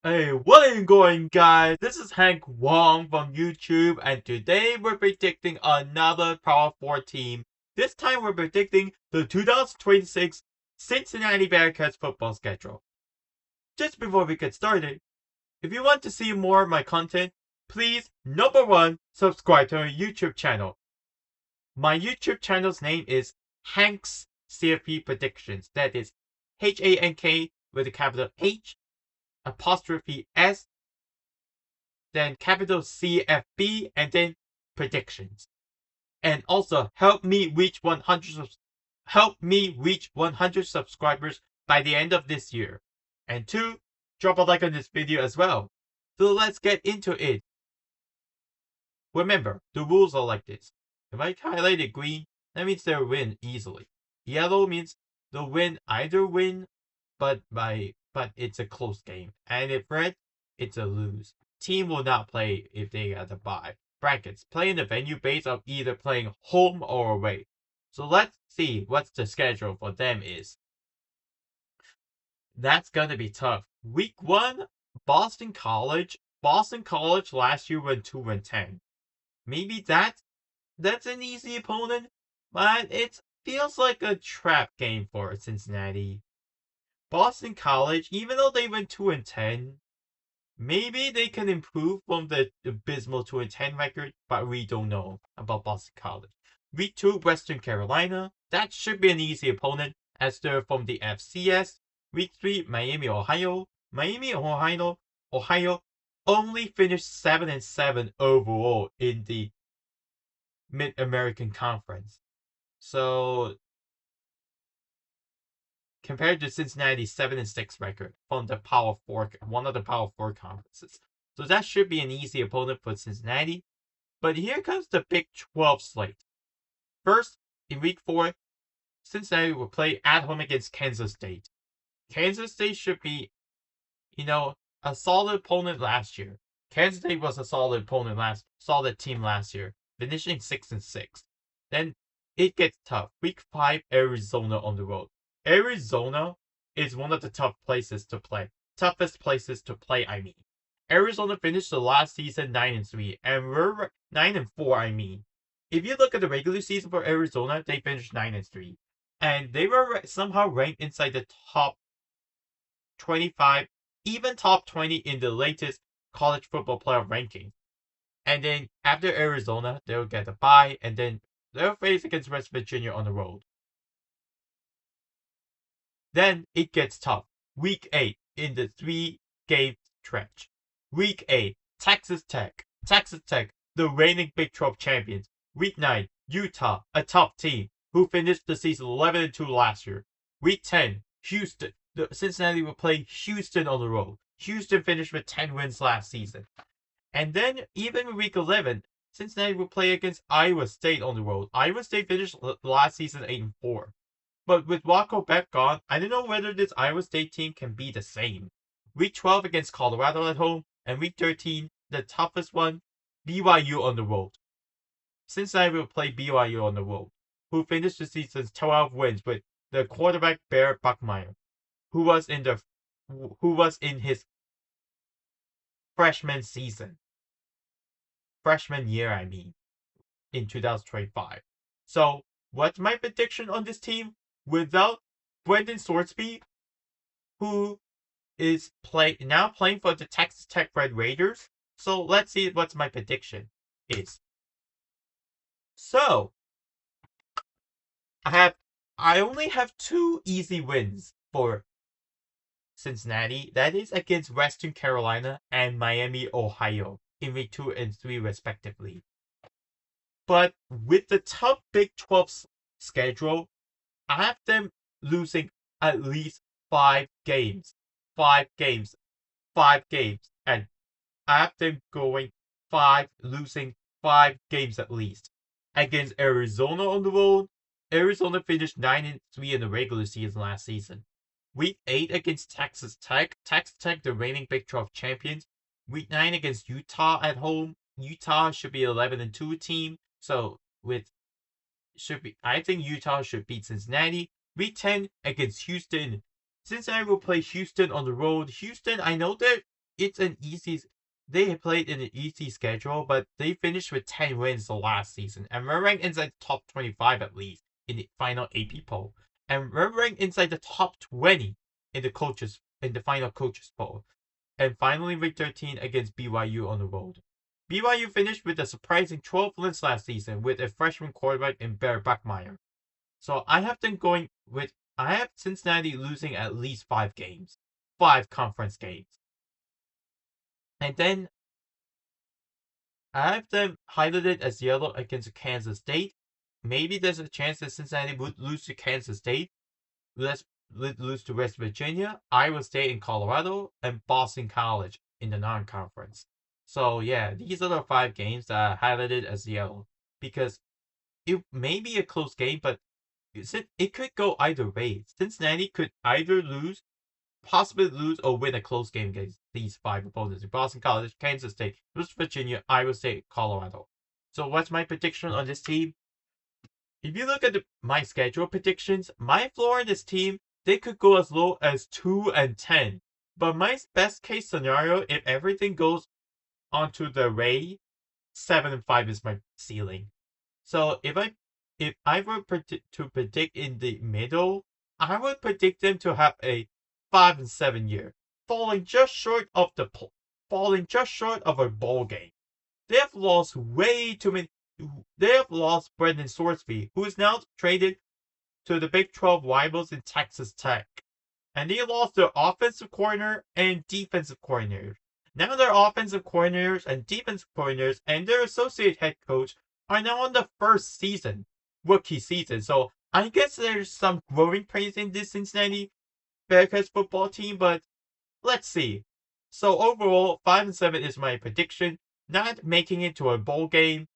Hey, what is going, guys? This is Hank Wong from YouTube, and today we're predicting another Power 4 team. This time we're predicting the 2026 Cincinnati Bearcats football schedule. Just before we get started, if you want to see more of my content, please, number one, subscribe to my YouTube channel. My YouTube channel's name is Hank's CFP Predictions. That is HANK with a capital H apostrophe S, then capital CFB, and then predictions. And also help me reach 100 subscribers by the end of this year. And two, drop a like on this video as well. So let's get into it. Remember, the rules are like this. If I highlight it green, that means they'll win easily. Yellow means they'll either win, but it's a close game. And if red, it's a lose. Team will not play if they get a bye. Brackets, play in the venue based on either playing home or away. So let's see what the schedule for them is. That's gonna be tough. Week 1, Boston College. Boston College last year went 2-10. Maybe that's an easy opponent, but it feels like a trap game for Cincinnati. Boston College, even though they went 2-10, maybe they can improve from the abysmal 2-10 record, but we don't know about Boston College. Week 2, Western Carolina. That should be an easy opponent as they're from the FCS. Week 3, Miami, Ohio. Ohio only finished 7-7 overall in the Mid-American Conference. So compared to Cincinnati's 7-6 record from the Power 4, one of the Power 4 conferences. So that should be an easy opponent for Cincinnati. But here comes the Big 12 slate. First, in week 4, Cincinnati will play at home against Kansas State. Kansas State should be, a solid opponent last year. Kansas State was a solid team last year, finishing 6-6. Then it gets tough. Week 5, Arizona on the road. Arizona is one of the toughest places to play, I mean. Arizona finished the last season 9-3, and we're 9-4, I mean. If you look at the regular season for Arizona, they finished 9-3. And they were somehow ranked inside the top 25, even top 20 in the latest college football playoff ranking. And then after Arizona, they'll get a bye, and then they'll face against West Virginia on the road. Then it gets tough. Week 8 in the 3-game stretch. Week 8, Texas Tech. Texas Tech, the reigning Big 12 champions. Week 9, Utah, a top team who finished the season 11-2 last year. Week 10, Houston. Cincinnati will play Houston on the road. Houston finished with 10 wins last season. And then even in week 11, Cincinnati will play against Iowa State on the road. Iowa State finished last season 8-4. But with Waco back gone, I don't know whether this Iowa State team can be the same. Week 12 against Colorado at home, and week 13, the toughest one, BYU on the road. Cincinnati will play BYU on the road, who finished the season's 12 wins with the quarterback Bear Buckmeyer, who was in his freshman year, I mean, in 2025. So, what's my prediction on this team? Without Brendan Swordsby, who is now playing for the Texas Tech Red Raiders. So let's see what my prediction is. So I only have 2 easy wins for Cincinnati. That is against Western Carolina and Miami, Ohio in week 2 and 3 respectively. But with the tough Big 12 schedule, I have them losing at least 5 games. 5 games. And I have them losing 5 games at least. Against Arizona on the road, Arizona finished 9-3 in the regular season last season. Week 8 against Texas Tech. Texas Tech, the reigning Big 12 champions. Week 9 against Utah at home. Utah should be 11-2 team. So I think Utah should beat Cincinnati. Week 10 against Houston. Cincinnati will play Houston on the road. Houston, I know it's an easy. They played in an easy schedule, but they finished with 10 wins the last season, and we're ranked inside the top 25 at least in the final AP poll, and we're ranked inside the top 20 in the final coaches poll, and finally week 13 against BYU on the road. BYU finished with a surprising 12 wins last season with a freshman quarterback in Bear Buckmeyer. So I have Cincinnati losing at least 5 games, 5 conference games. And then I have them highlighted as yellow against Kansas State. Maybe there's a chance that Cincinnati would lose to Kansas State, lose to West Virginia, Iowa State and Colorado, and Boston College in the non-conference. So yeah, these are the 5 games that I highlighted as yellow because it may be a close game, but it could go either way. Cincinnati could either possibly lose or win a close game against these 5 opponents: Boston College, Kansas State, West Virginia, Iowa State, Colorado. So what's my prediction on this team? If you look at my schedule predictions, my floor in this team, they could go as low as 2-10. But my best case scenario, if everything goes onto the way, 7-5 is my ceiling. So if I were to predict in the middle, I would predict them to have a 5-7 year, falling just short of a bowl game. They have lost way too many. They have lost Brendan Sorsby, who is now traded to the Big 12 rivals in Texas Tech. And they lost their offensive coordinator and defensive coordinator. Now their offensive coordinators and defensive coordinators and their associate head coach are now on the first rookie season. So I guess there's some growing pains in this Cincinnati Bearcats football team, but let's see. So overall, 5-7 is my prediction. Not making it to a bowl game.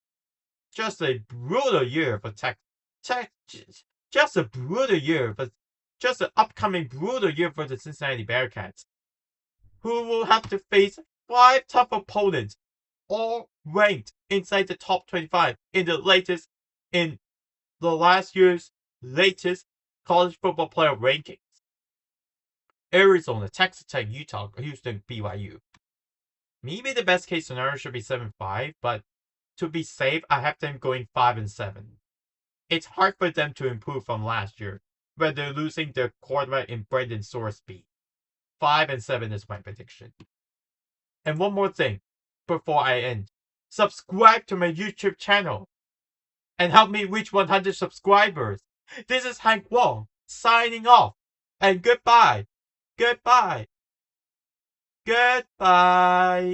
Just a brutal year for just a brutal year, but just an upcoming brutal year for the Cincinnati Bearcats, who will have to face 5 tough opponents, all ranked inside the top 25 in the last year's latest college football playoff rankings. Arizona, Texas Tech, Utah, Houston, BYU. Maybe the best case scenario should be 7-5, but to be safe, I have them going 5-7. It's hard for them to improve from last year, where they're losing their quarterback in Brendan Sorsby. 5-7 is my prediction. And one more thing before I end. Subscribe to my YouTube channel and help me reach 100 subscribers. This is Hank Wong signing off. And goodbye. Goodbye. Goodbye.